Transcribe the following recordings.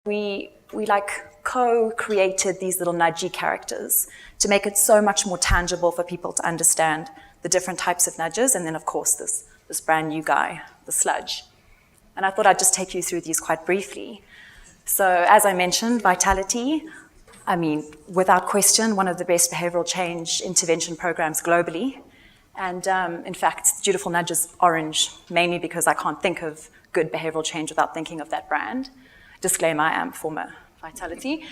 we like co-created these little nudgy characters to make it so much more tangible for people to understand the different types of nudges, and then of course this brand new guy, the sludge. And I thought I'd just take you through these quite briefly. So as I mentioned, vitality, I mean, without question, one of the best behavioral change intervention programs globally. And in fact, Dutiful Nudge is orange, mainly because I can't think of good behavioral change without thinking of that brand. Disclaimer, I am former Vitality.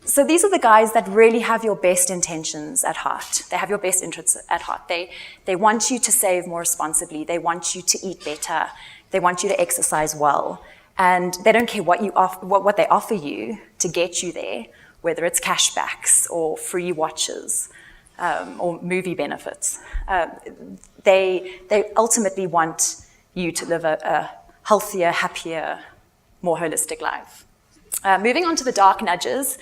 So these are the guys that really have your best intentions at heart. They have your best interests at heart. They want you to save more responsibly. They want you to eat better. They want you to exercise well. And they don't care what they offer you to get you there, whether it's cashbacks or free watches or movie benefits. They ultimately want you to live a healthier, happier, more holistic life. Moving on to the dark nudges,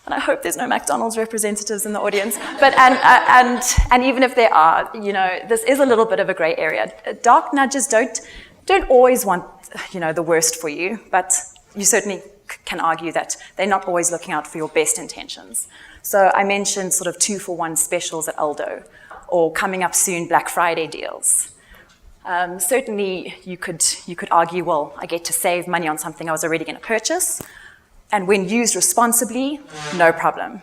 and I hope there's no McDonald's representatives in the audience, but and even if there are, you know, this is a little bit of a gray area. Dark nudges don't always want, you know, the worst for you, but you certainly can argue that they're not always looking out for your best intentions. So I mentioned sort of 2-for-1 specials at Aldo, or coming up soon Black Friday deals. Certainly you could argue, well, I get to save money on something I was already going to purchase, and when used responsibly, no problem.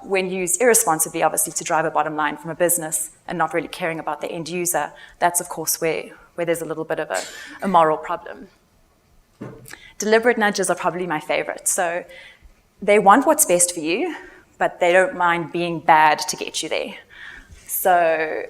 When used irresponsibly, obviously to drive a bottom line from a business and not really caring about the end user, that's of course where there's a little bit of a moral problem. Deliberate nudges are probably my favorite. So they want what's best for you, but they don't mind being bad to get you there. So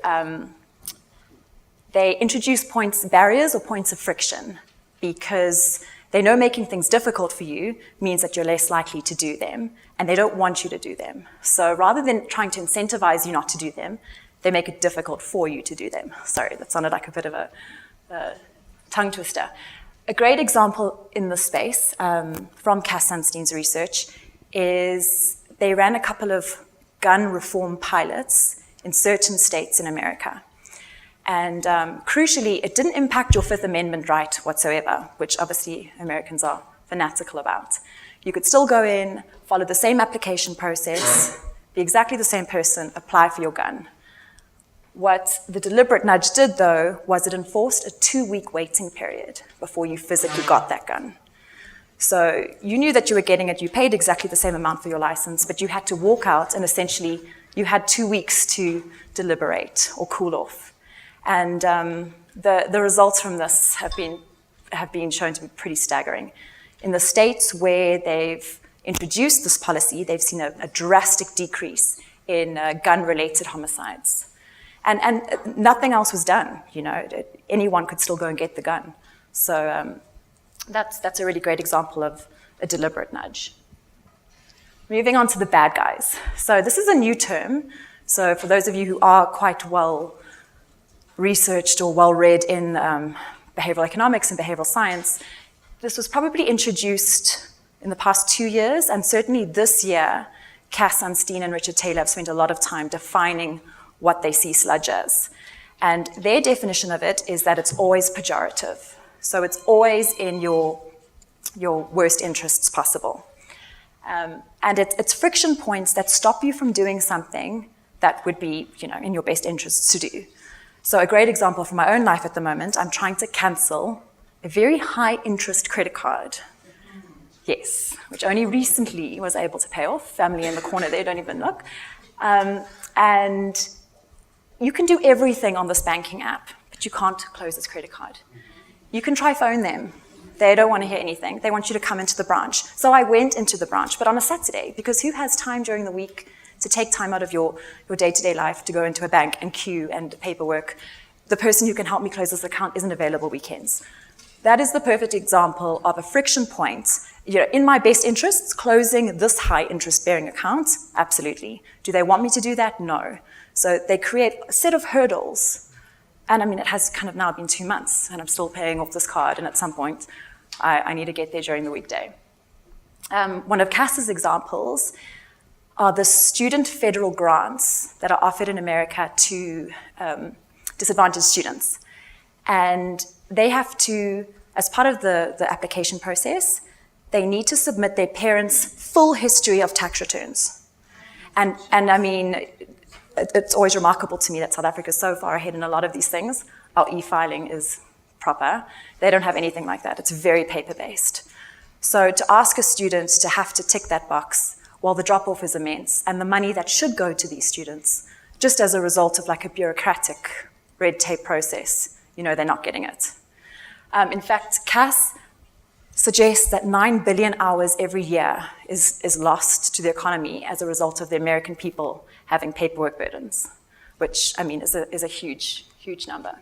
they introduce barriers or points of friction, because they know making things difficult for you means that you're less likely to do them, and they don't want you to do them. So rather than trying to incentivize you not to do them, they make it difficult for you to do them. Sorry, that sounded like a bit of a tongue twister. A great example in this space from Cass Sunstein's research is they ran a couple of gun reform pilots in certain states in America. And crucially, it didn't impact your Fifth Amendment right whatsoever, which obviously Americans are fanatical about. You could still go in, follow the same application process, be exactly the same person, apply for your gun. What the deliberate nudge did, though, was it enforced a 2-week waiting period before you physically got that gun. So you knew that you were getting it, you paid exactly the same amount for your license, but you had to walk out, and essentially you had 2 weeks to deliberate or cool off. And the results from this have been shown to be pretty staggering. In the states where they've introduced this policy, they've seen a drastic decrease in gun-related homicides. And nothing else was done, you know. Anyone could still go and get the gun. So that's a really great example of a deliberate nudge. Moving on to the bad guys. So this is a new term. So for those of you who are quite well researched or well-read in behavioral economics and behavioral science, this was probably introduced in the past 2 years, and certainly this year, Cass Sunstein and Richard Taylor have spent a lot of time defining what they see sludge as. And their definition of it is that it's always pejorative. So it's always in your worst interests possible. And it's friction points that stop you from doing something that would be, you know, in your best interests to do. So a great example from my own life at the moment, I'm trying to cancel a very high interest credit card. Yes, which only recently was able to pay off. Family in the corner there, don't even look. And you can do everything on this banking app, but you can't close this credit card. You can try phone them. They don't want to hear anything. They want you to come into the branch. So I went into the branch, but on a Saturday, because who has time during the week to take time out of your day-to-day life to go into a bank and queue and paperwork? The person who can help me close this account isn't available weekends. That is the perfect example of a friction point. You know, in my best interests, closing this high interest-bearing account, absolutely. Do they want me to do that? No. So they create a set of hurdles. And I mean, it has kind of now been 2 months, and I'm still paying off this card, and at some point, I need to get there during the weekday. One of Cass's examples are the student federal grants that are offered in America to disadvantaged students. And they have to, as part of the application process, they need to submit their parents' full history of tax returns. And I mean, it's always remarkable to me that South Africa is so far ahead in a lot of these things. Our e-filing is proper. They don't have anything like that. It's very paper-based. So to ask a student to have to tick that box, well, the drop-off is immense, and the money that should go to these students, just as a result of like a bureaucratic red tape process, you know, they're not getting it. In fact, Cass suggests that 9 billion hours every year is lost to the economy as a result of the American people having paperwork burdens, which, I mean, is a huge, huge number.